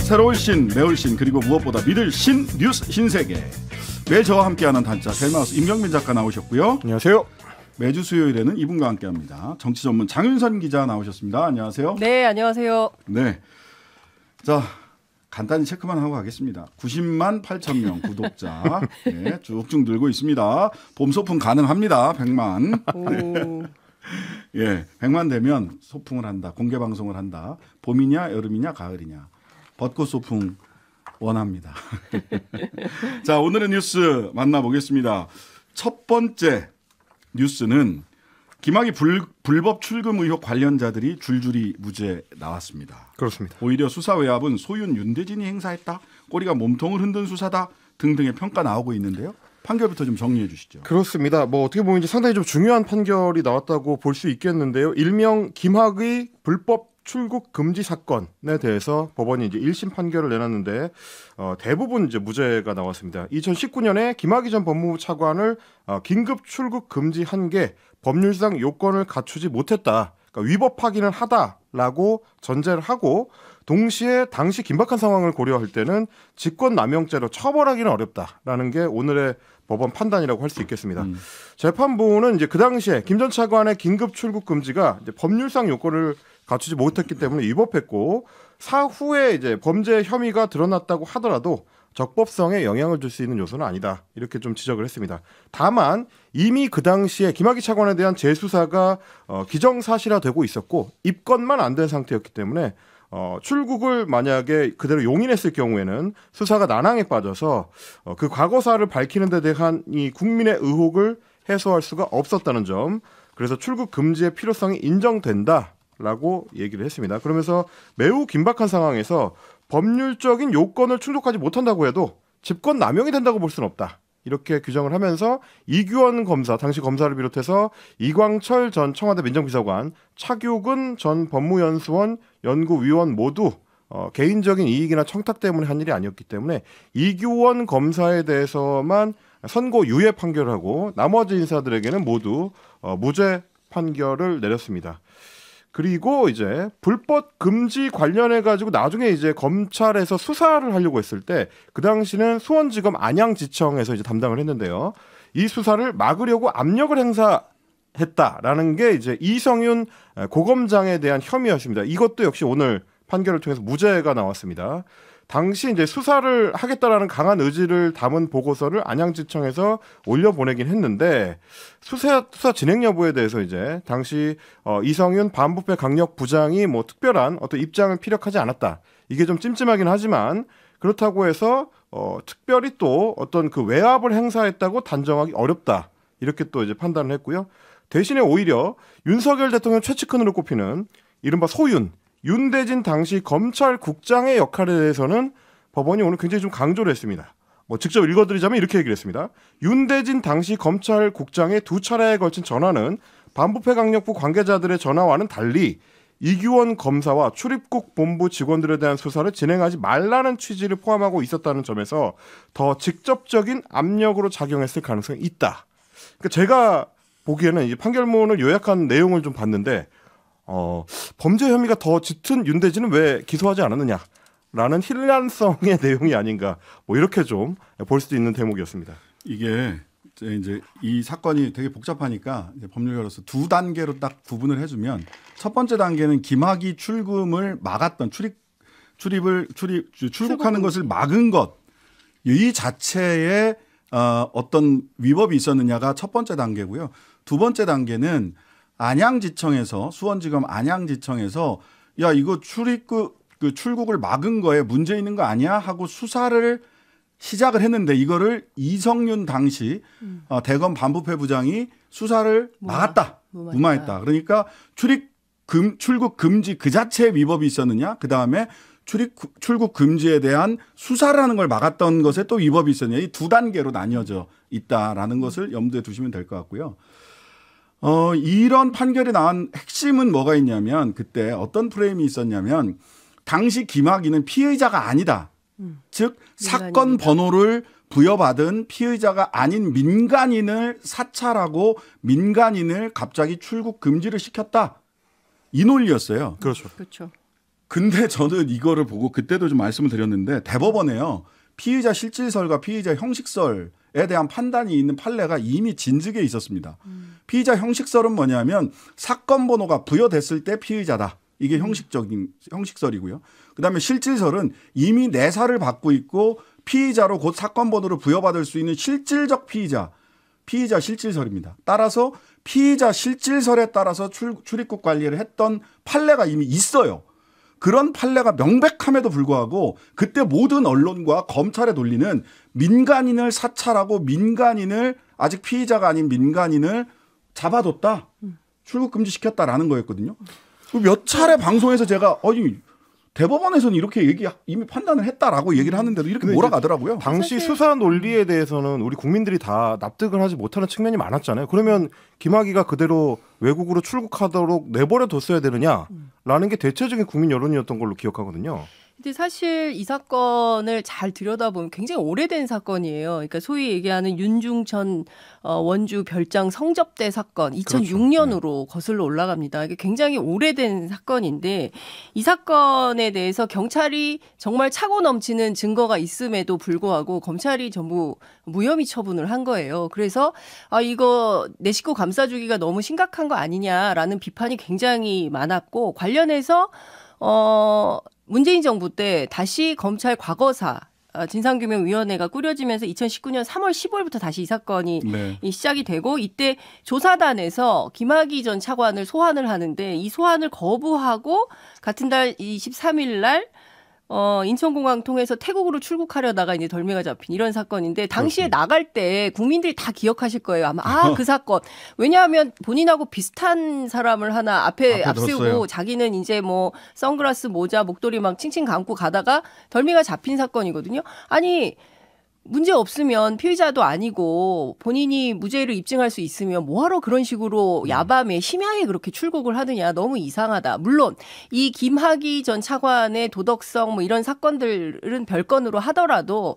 새로울 신, 매울 신, 그리고 무엇보다 믿을 신 뉴스 신세계. 매일 저와 함께하는 단짝 헬마우스 임경민 작가 나오셨고요. 안녕하세요. 매주 수요일에는 이분과 함께합니다. 정치 전문 장윤선 기자 나오셨습니다. 안녕하세요. 네, 안녕하세요. 네, 자 간단히 체크만 하고 가겠습니다. 90만 8천 명 구독자 네, 쭉쭉 늘고 있습니다. 봄 소풍 가능합니다. 100만. 예, 100만 되면 소풍을 한다. 공개 방송을 한다. 봄이냐 여름이냐 가을이냐. 벚꽃 소풍 원합니다. 자, 오늘의 뉴스 만나보겠습니다. 첫 번째 뉴스는 김학의 불법 출금 의혹 관련자들이 줄줄이 무죄 나왔습니다. 그렇습니다. 오히려 수사 외압은 소윤 윤대진이 행사했다. 꼬리가 몸통을 흔든 수사다. 등등의 평가 나오고 있는데요. 판결부터 좀 정리해 주시죠. 그렇습니다. 뭐 어떻게 보면 이제 상당히 좀 중요한 판결이 나왔다고 볼 수 있겠는데요. 일명 김학의 불법 출국 금지 사건에 대해서 법원이 이제 1심 판결을 내놨는데 대부분 이제 무죄가 나왔습니다. 2019년에 김학의 전 법무부 차관을 긴급 출국 금지한 게 법률상 요건을 갖추지 못했다. 그러니까 위법 확인을 하다라고 전제를 하고 동시에 당시 긴박한 상황을 고려할 때는 직권남용죄로 처벌하기는 어렵다라는 게 오늘의 법원 판단이라고 할 수 있겠습니다. 재판부는 이제 그 당시에 김 전 차관의 긴급 출국 금지가 이제 법률상 요건을 갖추지 못했기 때문에 위법했고 사후에 이제 범죄 혐의가 드러났다고 하더라도 적법성에 영향을 줄 수 있는 요소는 아니다. 이렇게 좀 지적을 했습니다. 다만 이미 그 당시에 김학의 차관에 대한 재수사가 기정사실화되고 있었고 입건만 안 된 상태였기 때문에 출국을 만약에 그대로 용인했을 경우에는 수사가 난항에 빠져서 그 과거사를 밝히는 데 대한 이 국민의 의혹을 해소할 수가 없었다는 점, 그래서 출국 금지의 필요성이 인정된다라고 얘기를 했습니다. 그러면서 매우 긴박한 상황에서 법률적인 요건을 충족하지 못한다고 해도 집권 남용이 된다고 볼 수는 없다. 이렇게 규정을 하면서 이규원 검사, 당시 검사를 비롯해서 이광철 전 청와대 민정비서관, 차규근 전 법무연수원 연구위원 모두 개인적인 이익이나 청탁 때문에 한 일이 아니었기 때문에 이규원 검사에 대해서만 선고 유예 판결을 하고 나머지 인사들에게는 모두 무죄 판결을 내렸습니다. 그리고 이제 불법 금지 관련해 가지고 나중에 이제 검찰에서 수사를 하려고 했을 때 그 당시는 수원지검 안양지청에서 이제 담당을 했는데요. 이 수사를 막으려고 압력을 행사했다라는 게 이제 이성윤 고검장에 대한 혐의였습니다. 이것도 역시 오늘 판결을 통해서 무죄가 나왔습니다. 당시 이제 수사를 하겠다라는 강한 의지를 담은 보고서를 안양지청에서 올려보내긴 했는데 수사 진행 여부에 대해서 이제 당시 이성윤 반부패 강력부장이 뭐 특별한 어떤 입장을 피력하지 않았다. 이게 좀 찜찜하긴 하지만 그렇다고 해서 특별히 또 어떤 그 외압을 행사했다고 단정하기 어렵다. 이렇게 또 이제 판단을 했고요. 대신에 오히려 윤석열 대통령 최측근으로 꼽히는 이른바 소윤 윤대진 당시 검찰국장의 역할에 대해서는 법원이 오늘 굉장히 좀 강조를 했습니다. 뭐 직접 읽어드리자면 이렇게 얘기를 했습니다. 윤대진 당시 검찰국장의 두 차례에 걸친 전화는 반부패 강력부 관계자들의 전화와는 달리 이규원 검사와 출입국 본부 직원들에 대한 수사를 진행하지 말라는 취지를 포함하고 있었다는 점에서 더 직접적인 압력으로 작용했을 가능성이 있다. 그러니까 제가 보기에는 이 판결문을 요약한 내용을 좀 봤는데 범죄 혐의가 더 짙은 윤대진은 왜 기소하지 않았느냐라는 힐난성의 내용이 아닌가, 뭐 이렇게 좀 볼 수도 있는 대목이었습니다. 이게 이제 이 사건이 되게 복잡하니까 이제 법률가로서 두 단계로 딱 구분을 해주면 첫 번째 단계는 김학의 출금을 막았던 출국하는 것을 막은 것, 이 자체에 어떤 위법이 있었느냐가 첫 번째 단계고요. 두 번째 단계는 안양지청에서 수원지검 안양지청에서 야 이거 출국을 막은 거에 문제 있는 거 아니야 하고 수사를 시작을 했는데 이거를 이성윤 당시 대검 반부패 부장이 수사를 막았다. 무마했다. 그러니까 출국 금지 그 자체에 위법이 있었느냐. 그다음에 출국 금지에 대한 수사를 하는 걸 막았던 것에 또 위법이 있었느냐. 이 두 단계로 나뉘어져 있다라는 것을 염두에 두시면 될 것 같고요. 이런 판결이 나온 핵심은 뭐가 있냐면 그때 어떤 프레임이 있었냐면 당시 김학의는 피의자가 아니다. 즉 사건 번호를 부여받은 피의자가 아닌 민간인을 사찰하고 민간인을 갑자기 출국 금지를 시켰다. 이 논리였어요. 그렇죠. 그렇죠. 근데 저는 이거를 보고 그때도 좀 말씀을 드렸는데 대법원에요. 피의자 실질설과 피의자 형식설에 대한 판단이 있는 판례가 이미 진즉에 있었습니다. 피의자 형식설은 뭐냐면 사건 번호가 부여됐을 때 피의자다. 이게 형식적인 형식설이고요. 그다음에 실질설은 이미 내사를 받고 있고 피의자로 곧 사건 번호를 부여받을 수 있는 실질적 피의자 실질설입니다. 따라서 피의자 실질설에 따라서 출입국 관리를 했던 판례가 이미 있어요. 그런 판례가 명백함에도 불구하고 그때 모든 언론과 검찰에 돌리는 민간인을 사찰하고 민간인을 아직 피의자가 아닌 민간인을 잡아뒀다. 출국 금지시켰다라는 거였거든요. 몇 차례 방송에서 제가 대법원에서는 이렇게 이미 판단을 했다라고 얘기를 하는데도 이렇게 몰아가더라고요. 당시 수사 논리에 대해서는 우리 국민들이 다 납득을 하지 못하는 측면이 많았잖아요. 그러면 김학의가 그대로 외국으로 출국하도록 내버려뒀어야 되느냐라는 게 대체적인 국민 여론이었던 걸로 기억하거든요. 근데 사실 이 사건을 잘 들여다보면 굉장히 오래된 사건이에요. 그러니까 소위 얘기하는 윤중천 원주 별장 성접대 사건 2006년으로 그렇죠. 거슬러 올라갑니다. 이게 굉장히 오래된 사건인데 이 사건에 대해서 경찰이 정말 차고 넘치는 증거가 있음에도 불구하고 검찰이 전부 무혐의 처분을 한 거예요. 그래서 이거 내 식구 감싸주기가 너무 심각한 거 아니냐라는 비판이 굉장히 많았고 관련해서 문재인 정부 때 다시 검찰 과거사 진상규명위원회가 꾸려지면서 2019년 3월 15일부터 다시 이 사건이 시작이 되고 이때 조사단에서 김학의 전 차관을 소환을 하는데 이 소환을 거부하고 같은 달 23일 날 인천공항 통해서 태국으로 출국하려다가 이제 덜미가 잡힌 이런 사건인데 당시에 그렇습니다. 나갈 때 국민들이 다 기억하실 거예요. 아마 그 사건. 왜냐하면 본인하고 비슷한 사람을 하나 앞에 앞세우고 뒀어요. 자기는 이제 뭐 선글라스 모자 목도리 막 칭칭 감고 가다가 덜미가 잡힌 사건이거든요. 아니 문제 없으면 피의자도 아니고 본인이 무죄를 입증할 수 있으면 뭐하러 그런 식으로 야밤에 심야에 그렇게 출국을 하느냐 너무 이상하다. 물론 이 김학의 전 차관의 도덕성 뭐 이런 사건들은 별건으로 하더라도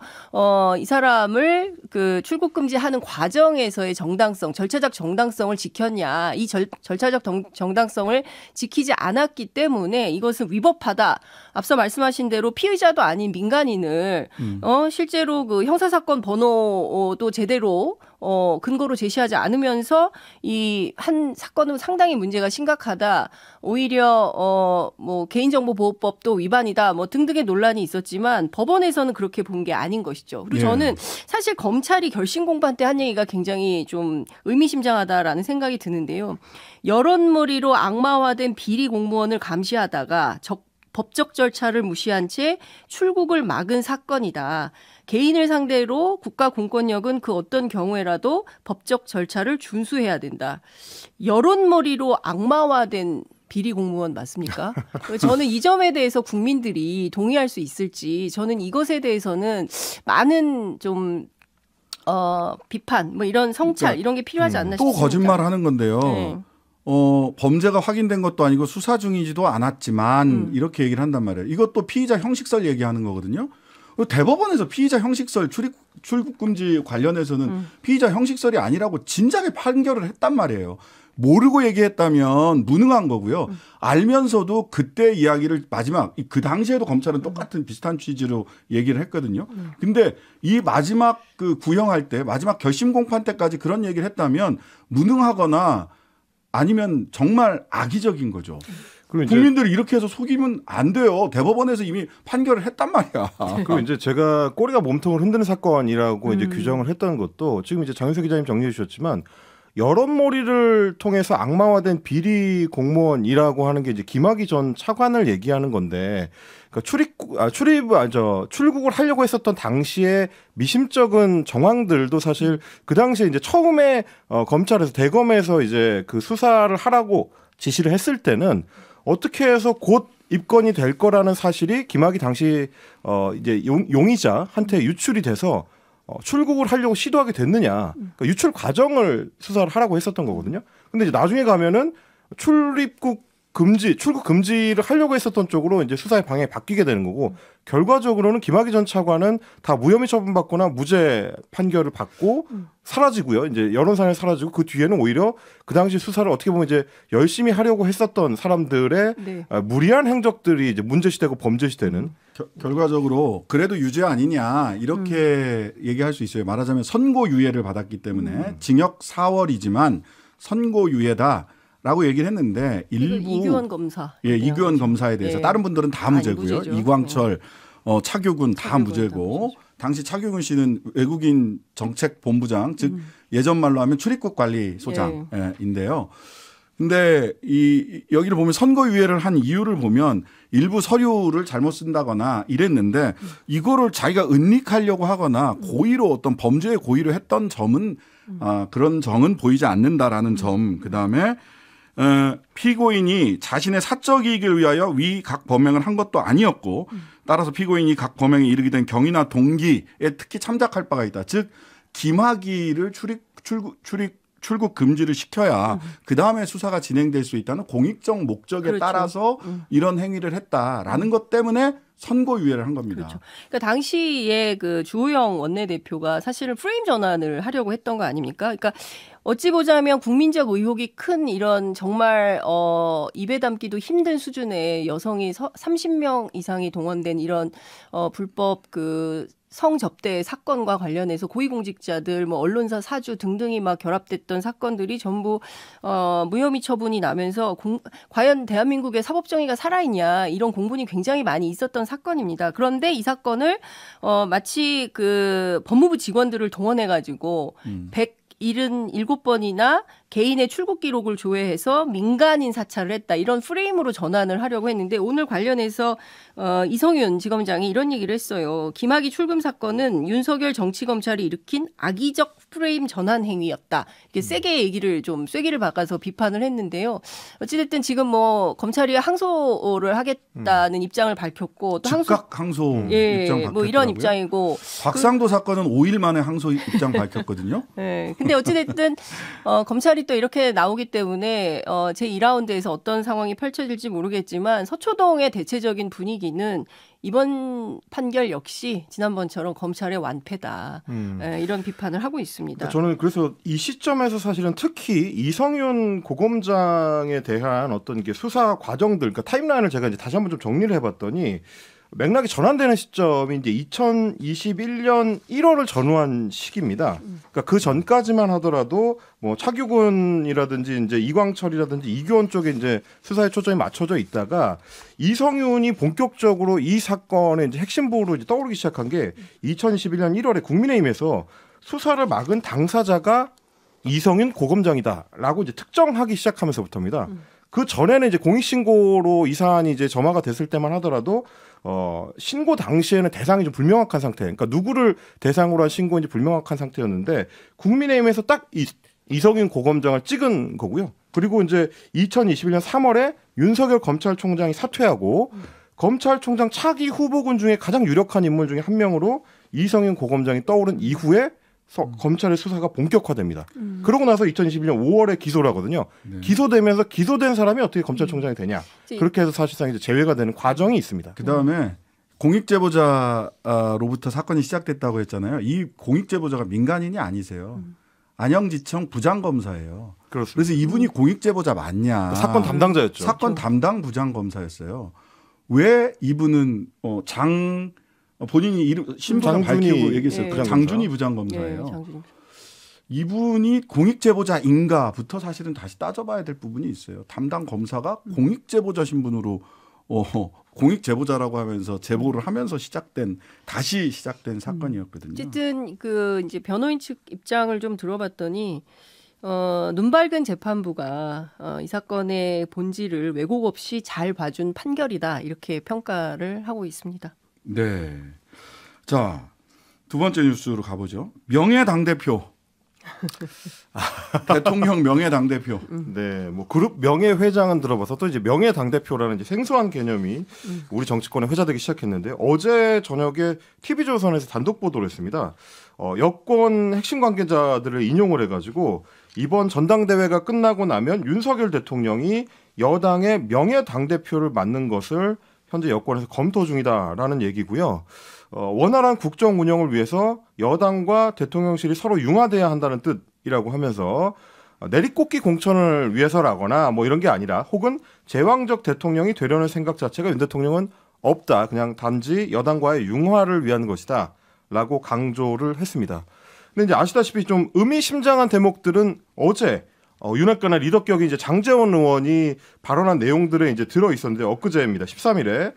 이 사람을 그 출국 금지하는 과정에서의 정당성, 절차적 정당성을 지켰냐. 이 절차적 정당성을 지키지 않았기 때문에 이것은 위법하다. 앞서 말씀하신 대로 피의자도 아닌 민간인을 실제로 그 형사사건 번호도 제대로 근거로 제시하지 않으면서 이 한 사건은 상당히 문제가 심각하다. 오히려 뭐 개인정보보호법도 위반이다. 뭐 등등의 논란이 있었지만 법원에서는 그렇게 본 게 아닌 것이죠. 그리고 저는 사실 검찰이 결심 공판 때 한 얘기가 굉장히 좀 의미심장하다라는 생각이 드는데요. 여론몰이로 악마화된 비리 공무원을 감시하다가 법적 절차를 무시한 채 출국을 막은 사건이다. 개인을 상대로 국가 공권력은 그 어떤 경우에라도 법적 절차를 준수해야 된다. 여론몰이로 악마화된 비리 공무원 맞습니까? 저는 이 점에 대해서 국민들이 동의할 수 있을지 저는 이것에 대해서는 많은 좀 비판 뭐 이런 성찰 이런 게 필요하지 않나 싶습니다. 또 거짓말하는 건데요. 네. 범죄가 확인된 것도 아니고 수사 중이지도 않았지만 이렇게 얘기를 한단 말이에요. 이것도 피의자 형식설 얘기하는 거거든요. 대법원에서 피의자 형식설 출국 금지 관련해서는 피의자 형식설이 아니라고 진작에 판결을 했단 말이에요. 모르고 얘기했다면 무능한 거고요. 알면서도 그때 이야기를 마지막 그 당시에도 검찰은 똑같은 비슷한 취지로 얘기를 했거든요. 근데 이 마지막 그 구형할 때 마지막 결심 공판 때까지 그런 얘기를 했다면 무능하거나 아니면 정말 악의적인 거죠. 국민들이 이렇게 해서 속이면 안 돼요. 대법원에서 이미 판결을 했단 말이야. 그리고 이제 제가 꼬리가 몸통을 흔드는 사건이라고 이제 규정을 했던 것도 지금 이제 장윤석 기자님 정리해 주셨지만 여론몰이를 통해서 악마화된 비리 공무원이라고 하는 게 이제 김학의 전 차관을 얘기하는 건데, 그러니까 출국을 하려고 했었던 당시에 미심쩍은 정황들도 사실 그 당시에 이제 처음에 검찰에서 대검에서 이제 그 수사를 하라고 지시를 했을 때는 어떻게 해서 곧 입건이 될 거라는 사실이 김학의 당시 이제 용의자한테 유출이 돼서 출국을 하려고 시도하게 됐느냐. 그러니까 유출 과정을 수사를 하라고 했었던 거거든요. 근데 이제 나중에 가면은 출입국 출국 금지를 하려고 했었던 쪽으로 이제 수사의 방향이 바뀌게 되는 거고 결과적으로는 김학의 전 차관은 다 무혐의 처분받거나 무죄 판결을 받고 사라지고요. 이제 여론상에 사라지고 그 뒤에는 오히려 그 당시 수사를 어떻게 보면 이제 열심히 하려고 했었던 사람들의 네. 무리한 행적들이 이제 문제시되고 범죄시되는 결과적으로 그래도 유죄 아니냐 이렇게 얘기할 수 있어요. 말하자면 선고유예를 받았기 때문에 징역 4월이지만 선고유예다라고 얘기를 했는데 일부 이규원 검사, 이규원 검사에 대해서 네. 다른 분들은 다 무죄고요. 무죄죠. 이광철, 차규근 다 무죄고 당시 차규근 씨는 외국인 정책본부장 즉 예전 말로 하면 출입국 관리소장인데요. 근데 여기를 보면 선고유예를 한 이유를 보면 일부 서류를 잘못 쓴다거나 이랬는데 이거를 자기가 은닉하려고 하거나 고의로 어떤 범죄의 고의로 했던 점은 그런 정은 보이지 않는다라는 점. 그다음에 피고인이 자신의 사적 이익을 위하여 위 각 범행을 한 것도 아니었고 따라서 피고인이 각 범행에 이르게 된 경위나 동기에 특히 참작할 바가 있다. 즉 김학의를 출국 금지를 시켜야 그다음에 수사가 진행될 수 있다는 공익적 목적에 그렇죠. 따라서 이런 행위를 했다라는 것 때문에 선고유예를 한 겁니다. 그렇죠. 그러니까 당시에 그 주호영 원내대표가 사실은 프레임 전환을 하려고 했던 거 아닙니까? 그러니까 어찌 보자면 국민적 의혹이 큰 이런 정말 입에 담기도 힘든 수준의 여성이 30명 이상이 동원된 이런 불법 그 성접대 사건과 관련해서 고위공직자들, 뭐 언론사 사주 등등이 막 결합됐던 사건들이 전부 무혐의 처분이 나면서 과연 대한민국의 사법정의가 살아있냐 이런 공분이 굉장히 많이 있었던 사건입니다. 그런데 이 사건을 마치 그 법무부 직원들을 동원해가지고 177번이나 개인의 출국 기록을 조회해서 민간인 사찰을 했다. 이런 프레임으로 전환을 하려고 했는데 오늘 관련해서 이성윤 지검장이 이런 얘기를 했어요. 김학의 출금 사건은 윤석열 정치검찰이 일으킨 악의적 프레임 전환 행위였다. 이게 세게 얘기를 좀 쐐기를 박아서 비판을 했는데요. 어찌됐든 지금 뭐 검찰이 항소를 하겠다는 입장을 밝혔고 또 즉각 항소 입장 밝혔더라고요. 뭐 이런 입장이고 곽상도 사건은 5일 만에 항소 입장 밝혔거든요. 네. 근데 어찌됐든 검찰이 또 이렇게 나오기 때문에 제2라운드에서 어떤 상황이 펼쳐질지 모르겠지만 서초동의 대체적인 분위기는 이번 판결 역시 지난번처럼 검찰의 완패다. 이런 비판을 하고 있습니다. 저는 그래서 이 시점에서 사실은 특히 이성윤 고검장에 대한 어떤 이게 수사 과정들, 그러니까 타임라인을 제가 이제 다시 한번 좀 정리를 해봤더니 맥락이 전환되는 시점이 이제 2021년 1월을 전후한 시기입니다. 그러니까 그 전까지만 하더라도 뭐 차규근이라든지 이제 이광철이라든지 이규원 쪽에 이제 수사의 초점이 맞춰져 있다가 이성윤이 본격적으로 이 사건의 이제 핵심부로 이제 떠오르기 시작한 게 2021년 1월에 국민의힘에서 수사를 막은 당사자가 이성윤 고검장이다라고 이제 특정하기 시작하면서부터입니다. 그 전에는 이제 공익신고로 이 사안이 이제 점화가 됐을 때만 하더라도 신고 당시에는 대상이 좀 불명확한 상태. 그러니까 누구를 대상으로 한 신고인지 불명확한 상태였는데 국민의힘에서 딱 이성윤 고검장을 찍은 거고요. 그리고 이제 2021년 3월에 윤석열 검찰총장이 사퇴하고 검찰총장 차기 후보군 중에 가장 유력한 인물 중에 한 명으로 이성윤 고검장이 떠오른 이후에 검찰의 수사가 본격화됩니다. 그러고 나서 2021년 5월에 기소를 하거든요. 네. 기소되면서 기소된 사람이 어떻게 검찰총장이 되냐. 그렇게 해서 사실상 이제 제외가 되는 과정이 있습니다. 그다음에 공익제보자로부터 사건이 시작됐다고 했잖아요. 이 공익제보자가 민간인이 아니세요. 안양지청 부장검사예요. 그렇습니다. 그래서 이분이 공익제보자 맞냐. 사건 담당자였죠. 사건 담당 부장검사였어요. 왜 이분은 본인이 이름 신분을 밝히고 얘기했어요. 예. 장준희 부장검사예요. 예, 장준희. 이분이 공익제보자인가부터 사실은 다시 따져봐야 될 부분이 있어요. 담당 검사가 공익제보자 신분으로 공익제보자라고 하면서 제보를 하면서 다시 시작된 사건이었거든요. 어쨌든 그 이제 변호인 측 입장을 좀 들어봤더니 눈 밝은 재판부가 이 사건의 본질을 왜곡 없이 잘 봐준 판결이다 이렇게 평가를 하고 있습니다. 네. 자, 두 번째 뉴스로 가보죠. 명예 당대표. 대통령 명예 당대표. 네, 뭐 그룹 명예 회장은 들어봐서 또 이제 명예 당대표라는 이제 생소한 개념이 우리 정치권에 회자되기 시작했는데 어제 저녁에 TV조선에서 단독 보도를 했습니다. 여권 핵심 관계자들을 인용을 해가지고 이번 전당대회가 끝나고 나면 윤석열 대통령이 여당의 명예 당대표를 맡는 것을 현재 여권에서 검토 중이다라는 얘기고요. 원활한 국정 운영을 위해서 여당과 대통령실이 서로 융화돼야 한다는 뜻이라고 하면서 내리꽂기 공천을 위해서라거나 뭐 이런 게 아니라 혹은 제왕적 대통령이 되려는 생각 자체가 윤 대통령은 없다. 그냥 단지 여당과의 융화를 위한 것이다. 라고 강조를 했습니다. 근데 이제 아시다시피 좀 의미심장한 대목들은 어제 윤핵관의 리더격인 이제 장제원 의원이 발언한 내용들에 이제 들어 있었는데 엊그제입니다. 13일에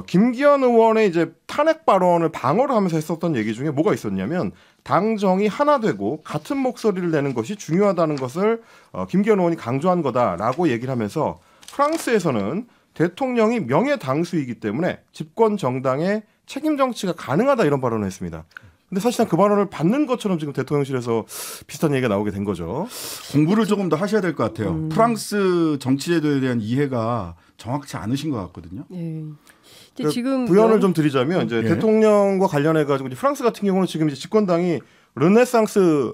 김기현 의원의 이제 탄핵 발언을 방어를 하면서 했었던 얘기 중에 뭐가 있었냐면 당정이 하나 되고 같은 목소리를 내는 것이 중요하다는 것을 김기현 의원이 강조한 거다라고 얘기를 하면서 프랑스에서는 대통령이 명예 당수이기 때문에 집권 정당의 책임 정치가 가능하다 이런 발언을 했습니다. 근데 사실상 그 발언을 받는 것처럼 지금 대통령실에서 비슷한 얘기가 나오게 된 거죠. 공부를 조금 더 하셔야 될 것 같아요. 프랑스 정치제도에 대한 이해가 정확치 않으신 것 같거든요. 네. 그러니까 지금 부연을 좀 드리자면 이제 예. 대통령과 관련해 가지고 프랑스 같은 경우는 지금 이제 집권당이 르네상스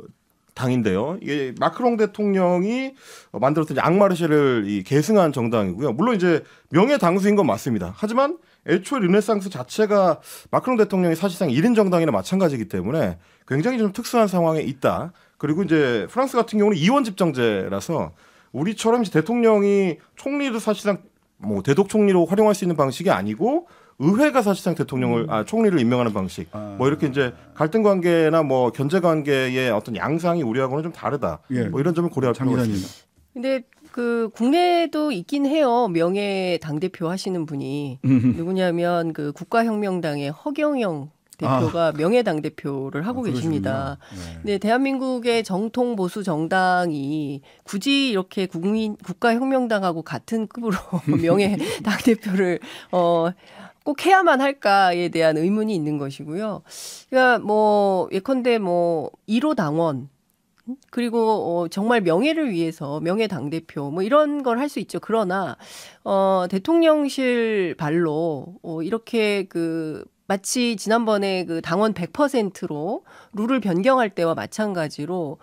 당인데요. 이게 마크롱 대통령이 만들었던 앙마르쉐를 계승한 정당이고요. 물론 이제 명예 당수인 건 맞습니다. 하지만 애초에 르네상스 자체가 마크롱 대통령이 사실상 1인 정당이나 마찬가지이기 때문에 굉장히 좀 특수한 상황에 있다. 그리고 이제 프랑스 같은 경우는 이원 집정제라서 우리처럼 이제 대통령이 총리도 사실상 뭐 대독 총리로 활용할 수 있는 방식이 아니고 의회가 사실상 대통령을 총리를 임명하는 방식. 뭐 이렇게 이제 갈등 관계나 뭐 견제 관계의 어떤 양상이 우리하고는 좀 다르다. 예. 뭐 이런 점을 고려할 필요가 있습니다. 근데 그 국내에도 있긴 해요. 명예 당대표 하시는 분이 누구냐면 그 국가혁명당의 허경영 대표가 명예 당대표를 하고 계십니다. 네. 근데 대한민국의 정통 보수 정당이 굳이 이렇게 국가혁명당하고 같은 급으로 명예 당대표를 꼭 해야만 할까에 대한 의문이 있는 것이고요. 그러니까 뭐 예컨대 뭐 1호 당원 그리고 정말 명예를 위해서 명예 당대표 뭐 이런 걸 할 수 있죠. 그러나 대통령실 발로 이렇게 그 마치 지난번에 그 당원 100%로 룰을 변경할 때와 마찬가지로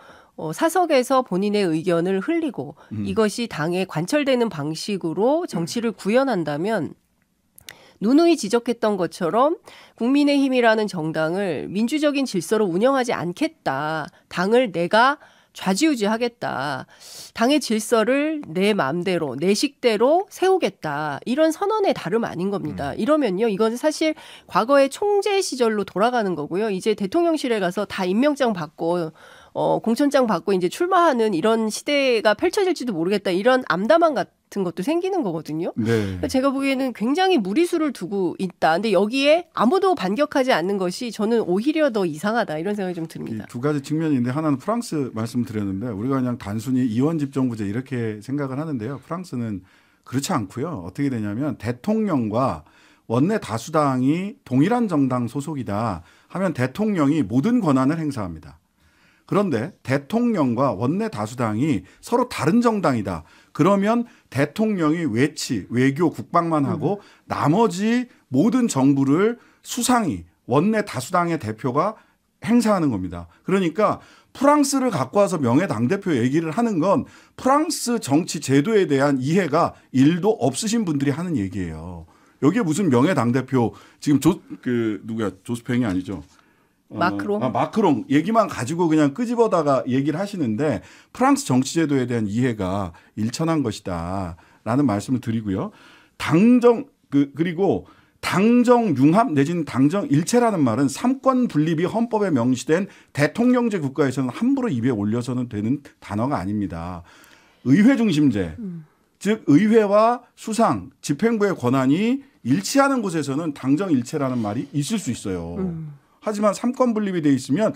사석에서 본인의 의견을 흘리고 이것이 당에 관철되는 방식으로 정치를 구현한다면 누누이 지적했던 것처럼 국민의힘이라는 정당을 민주적인 질서로 운영하지 않겠다. 당을 내가 좌지우지하겠다. 당의 질서를 내 마음대로 내 식대로 세우겠다. 이런 선언의 다름 아닌 겁니다. 이러면요. 이건 사실 과거의 총재 시절로 돌아가는 거고요. 이제 대통령실에 가서 다 임명장 받고 공천장 받고 이제 출마하는 이런 시대가 펼쳐질지도 모르겠다. 이런 암담한 같은 것도 생기는 거거든요. 네. 그러니까 제가 보기에는 굉장히 무리수를 두고 있다. 근데 여기에 아무도 반격하지 않는 것이 저는 오히려 더 이상하다. 이런 생각이 좀 듭니다. 두 가지 측면인데 하나는 프랑스 말씀드렸는데 우리가 그냥 단순히 이원 집정부제 이렇게 생각을 하는데요. 프랑스는 그렇지 않고요. 어떻게 되냐면 대통령과 원내 다수당이 동일한 정당 소속이다 하면 대통령이 모든 권한을 행사합니다. 그런데 대통령과 원내 다수당이 서로 다른 정당이다. 그러면 대통령이 외교, 국방만 하고 나머지 모든 정부를 수상이 원내 다수당의 대표가 행사하는 겁니다. 그러니까 프랑스를 갖고 와서 명예 당대표 얘기를 하는 건 프랑스 정치 제도에 대한 이해가 1도 없으신 분들이 하는 얘기예요. 여기에 무슨 명예 당대표 지금 조스팽이 아니죠. 마크롱? 마크롱 얘기만 가지고 그냥 끄집어다가 얘기를 하시는데 프랑스 정치제도에 대한 이해가 일천한 것이다라는 말씀을 드리고요. 그리고 당정 융합 내지는 당정 일체라는 말은 삼권 분립이 헌법에 명시된 대통령제 국가에서는 함부로 입에 올려서는 되는 단어가 아닙니다. 의회 중심제, 즉 의회와 수상, 집행부의 권한이 일치하는 곳에서는 당정 일체라는 말이 있을 수 있어요. 하지만 삼권 분립이 돼 있으면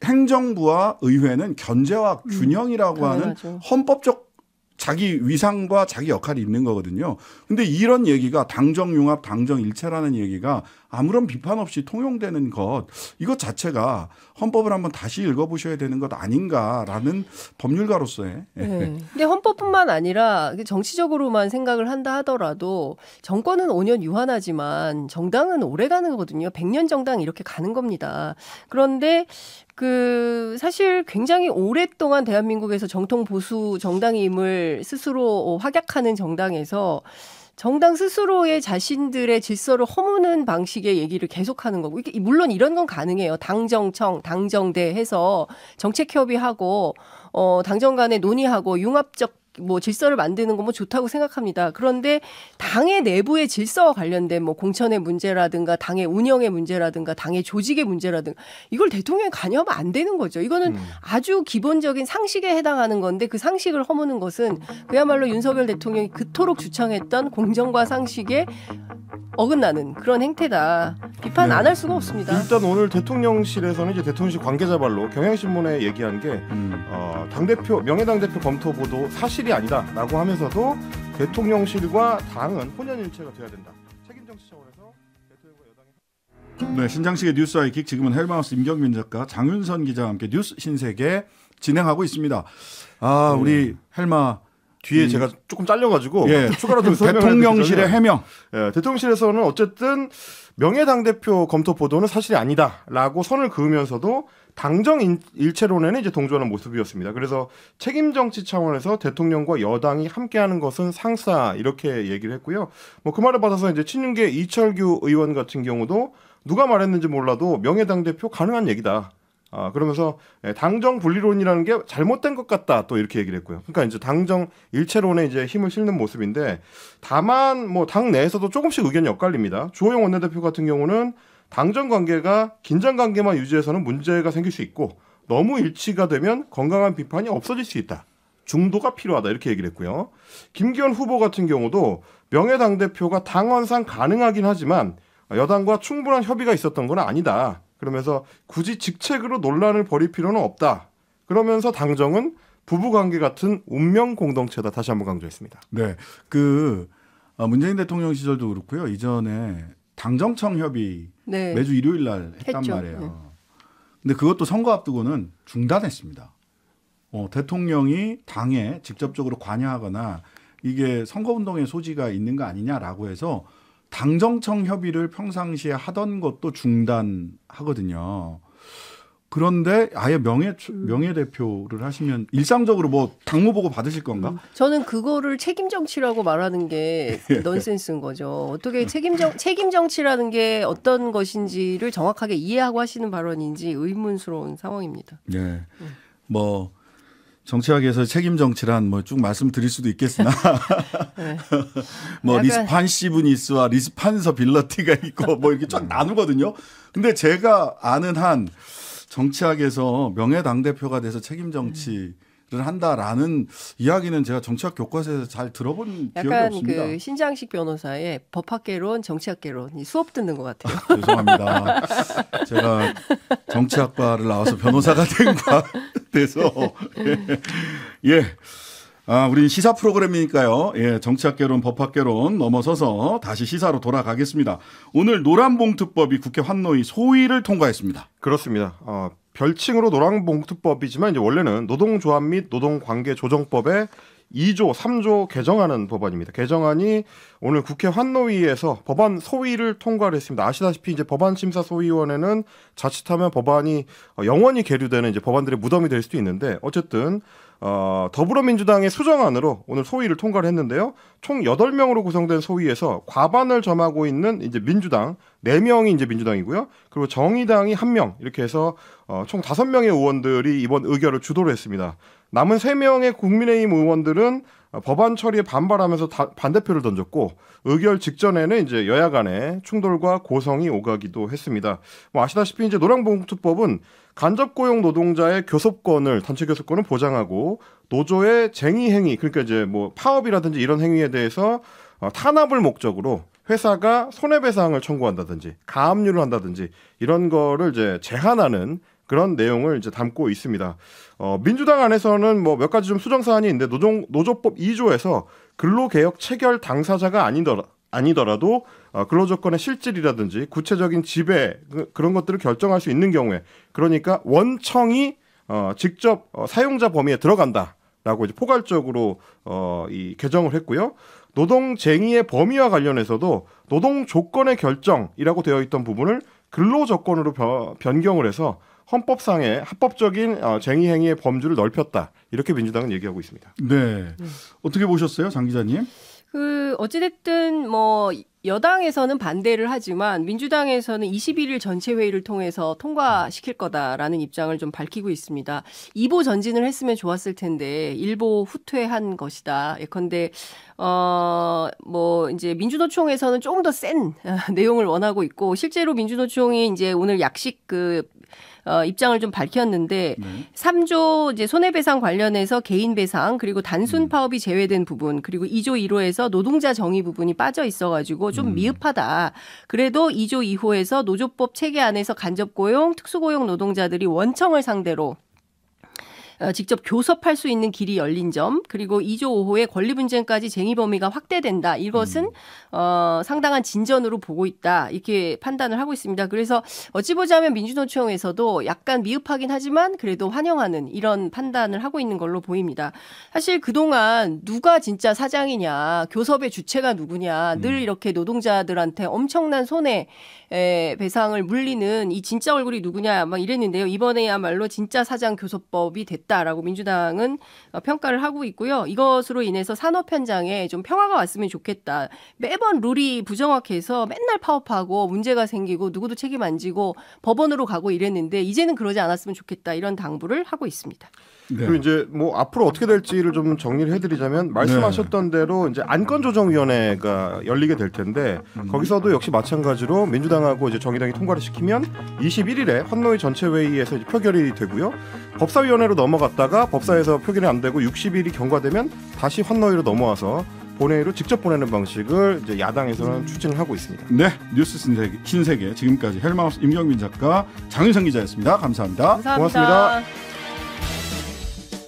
행정부와 의회는 견제와 균형이라고 하는 헌법적 자기 위상과 자기 역할이 있는 거거든요. 근데 이런 얘기가 당정융합, 당정일체라는 얘기가 아무런 비판 없이 통용되는 것, 이것 자체가 헌법을 한번 다시 읽어보셔야 되는 것 아닌가라는 법률가로서의. 네. 근데 헌법뿐만 아니라 정치적으로만 생각을 한다 하더라도 정권은 5년 유한하지만 정당은 오래 가는 거거든요. 100년 정당 이렇게 가는 겁니다. 그런데 사실 굉장히 오랫동안 대한민국에서 정통 보수 정당임을 정권을 스스로 확약하는 정당에서 정당 스스로의 자신들의 질서를 허무는 방식의 얘기를 계속하는 거고, 물론 이런 건 가능해요. 당정청, 당정대 해서 정책 협의하고 당정 간에 논의하고 융합적 뭐 질서를 만드는 건 뭐 좋다고 생각합니다. 그런데 당의 내부의 질서와 관련된 뭐 공천의 문제라든가 당의 운영의 문제라든가 당의 조직의 문제라든가 이걸 대통령이 관여하면 안 되는 거죠. 이거는 아주 기본적인 상식에 해당하는 건데 그 상식을 허무는 것은 그야말로 윤석열 대통령이 그토록 주창했던 공정과 상식에 어긋나는 그런 행태다. 비판 안 할 수가 없습니다. 일단 오늘 대통령실에서는 이제 대통령실 관계자 발로 경향신문에 얘기한 게 당대표 명예당 대표 검토 보도 사실이 아니다라고 하면서도 대통령실과 당은 혼연일체가 돼야 된다. 책임 정치 차원에서 대통령과 여당이 네, 신장식의 뉴스 아이킥 지금은 헬마우스 임경민 작가 장윤선 기자와 함께 뉴스 신세계 진행하고 있습니다. 우리 헬마 뒤에 제가 조금 잘려가지고 추가로 좀 대통령실의 해명. 대통령실에서는 어쨌든 명예당 대표 검토 보도는 사실이 아니다라고 선을 그으면서도 당정 일체론에는 이제 동조하는 모습이었습니다. 그래서 책임 정치 차원에서 대통령과 여당이 함께하는 것은 상사 이렇게 얘기를 했고요. 뭐 그 말을 받아서 이제 친윤계 이철규 의원 같은 경우도 누가 말했는지 몰라도 명예당 대표 가능한 얘기다. 그러면서 당정 분리론이라는 게 잘못된 것 같다 또 이렇게 얘기를 했고요. 그러니까 이제 당정 일체론에 이제 힘을 실는 모습인데 다만 뭐 당 내에서도 조금씩 의견이 엇갈립니다. 주호영 원내대표 같은 경우는 당정 관계가 긴장 관계만 유지해서는 문제가 생길 수 있고 너무 일치가 되면 건강한 비판이 없어질 수 있다. 중도가 필요하다 이렇게 얘기를 했고요. 김기현 후보 같은 경우도 명예당 대표가 당헌상 가능하긴 하지만 여당과 충분한 협의가 있었던 건 아니다. 그러면서 굳이 직책으로 논란을 벌일 필요는 없다. 그러면서 당정은 부부관계 같은 운명 공동체다. 다시 한번 강조했습니다. 네, 문재인 대통령 시절도 그렇고요. 이전에 당정청 협의 매주 일요일 날 했단 말이에요. 근데 그것도 선거 앞두고는 중단했습니다. 대통령이 당에 직접적으로 관여하거나 이게 선거운동의 소지가 있는 거 아니냐라고 해서 당정청 협의를 평상시에 하던 것도 중단하거든요. 그런데 아예 명예대표를 하시면 일상적으로 뭐 당무 보고 받으실 건가? 저는 그거를 책임 정치라고 말하는 게 넌센스인 거죠. 어떻게 책임 정치라는 게 어떤 것인지를 정확하게 이해하고 하시는 발언인지 의문스러운 상황입니다. 네. 뭐 정치학에서 책임 정치란 뭐 쭉 말씀드릴 수도 있겠으나 뭐 리스판시브니스와 리스판서빌러티가 있고 뭐 이렇게 쫙 나누거든요. 근데 제가 아는 한 정치학에서 명예당대표가 돼서 책임 정치를 한다라는 이야기는 제가 정치학 교과서에서 잘 들어본 기억이 없습니다. 약간 그 신장식 변호사의 법학개론, 정치학개론 수업 듣는 것 같아요. 죄송합니다. 제가 정치학과를 나와서 변호사가 돼서 우리는 시사 프로그램이니까요. 정치학개론, 법학개론 넘어서서 다시 시사로 돌아가겠습니다. 오늘 노란봉투법이 국회 환노위 소위를 통과했습니다. 그렇습니다. 별칭으로 노란봉투법이지만 이제 원래는 노동조합 및 노동관계조정법의 2조, 3조 개정하는 법안입니다. 개정안이 오늘 국회 환노위에서 법안 소위를 통과를 했습니다. 아시다시피 이제 법안심사소위원회는 자칫하면 법안이 영원히 계류되는 이제 법안들의 무덤이 될 수도 있는데 어쨌든 더불어민주당의 수정안으로 오늘 소위를 통과를 했는데요. 총 8명으로 구성된 소위에서 과반을 점하고 있는 이제 민주당 4명이 이제 민주당이고요. 그리고 정의당이 1명 이렇게 해서 총 5명의 의원들이 이번 의결을 주도를 했습니다. 남은 3명의 국민의힘 의원들은 법안 처리에 반발하면서 반대표를 던졌고 의결 직전에는 이제 여야 간의 충돌과 고성이 오가기도 했습니다. 뭐 아시다시피 이제 노란봉투법은 간접 고용 노동자의 교섭권을 단체 교섭권을 보장하고 노조의 쟁의 행위 그러니까 이제 뭐 파업이라든지 이런 행위에 대해서 탄압을 목적으로 회사가 손해배상을 청구한다든지 가압류를 한다든지 이런 거를 이제 제한하는 그런 내용을 이제 담고 있습니다. 민주당 안에서는 뭐 몇 가지 좀 수정 사안이 있는데 노조법 2조에서 근로개혁 체결 당사자가 아니더라도 근로조건의 실질이라든지 구체적인 지배 그런 것들을 결정할 수 있는 경우에 그러니까 원청이 직접 사용자 범위에 들어간다라고 이제 포괄적으로 이 개정을 했고요. 노동쟁의의 범위와 관련해서도 노동조건의 결정이라고 되어 있던 부분을 근로조건으로 변경을 해서 헌법상의 합법적인 쟁의 행위의 범주를 넓혔다. 이렇게 민주당은 얘기하고 있습니다. 네. 어떻게 보셨어요, 장 기자님? 어찌됐든 여당에서는 반대를 하지만 민주당에서는 21일 전체 회의를 통해서 통과시킬 거다라는 입장을 좀 밝히고 있습니다. 2보 전진을 했으면 좋았을 텐데 1보 후퇴한 것이다. 예컨대 이제 민주노총에서는 조금 더 센 내용을 원하고 있고 실제로 민주노총이 이제 오늘 약식 입장을 좀 밝혔는데 3조 이제 손해배상 관련해서 개인 배상 그리고 단순 파업이 제외된 부분 그리고 2조 1호에서 노동자 정의 부분이 빠져 있어가지고 좀 미흡하다. 그래도 2조 2호에서 노조법 체계 안에서 간접고용, 특수고용 노동자들이 원청을 상대로 직접 교섭할 수 있는 길이 열린 점 그리고 2조 5호의 권리 분쟁까지 쟁의 범위가 확대된다. 이것은 상당한 진전으로 보고 있다. 이렇게 판단을 하고 있습니다. 그래서 어찌 보자면 민주노총에서도 약간 미흡하긴 하지만 그래도 환영하는 이런 판단을 하고 있는 걸로 보입니다. 사실 그동안 누가 진짜 사장이냐 교섭의 주체가 누구냐 늘 이렇게 노동자들한테 엄청난 손해 배상을 물리는 이 진짜 얼굴이 누구냐 막 이랬는데요. 이번에야말로 진짜 사장 교섭법이 됐다라고 민주당은 평가를 하고 있고요. 이것으로 인해서 산업 현장에 좀 평화가 왔으면 좋겠다. 매번 룰이 부정확해서 맨날 파업하고 문제가 생기고 누구도 책임 안 지고 법원으로 가고 이랬는데 이제는 그러지 않았으면 좋겠다. 이런 당부를 하고 있습니다. 네. 그리고 이제 앞으로 어떻게 될지를 좀 정리를 해드리자면 말씀하셨던 대로 이제 안건조정위원회가 열리게 될 텐데 거기서도 역시 마찬가지로 민주당하고 이제 정의당이 통과를 시키면 21일에 환노위 전체 회의에서 이제 표결이 되고요. 법사위원회로 넘어갔다가 법사에서 표결이 안 되고 60일이 경과되면 다시 환노위로 넘어와서 본회의로 직접 보내는 방식을 이제 야당에서는 추진을 하고 있습니다. 네, 뉴스 신세계 지금까지 헬마우스 임경민 작가, 장윤성 기자였습니다. 감사합니다. 감사합니다. 고맙습니다.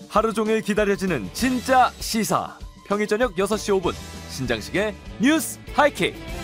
하루 종일 기다려지는 진짜 시사. 평일 저녁 6시 5분 신장식의 뉴스 하이킥.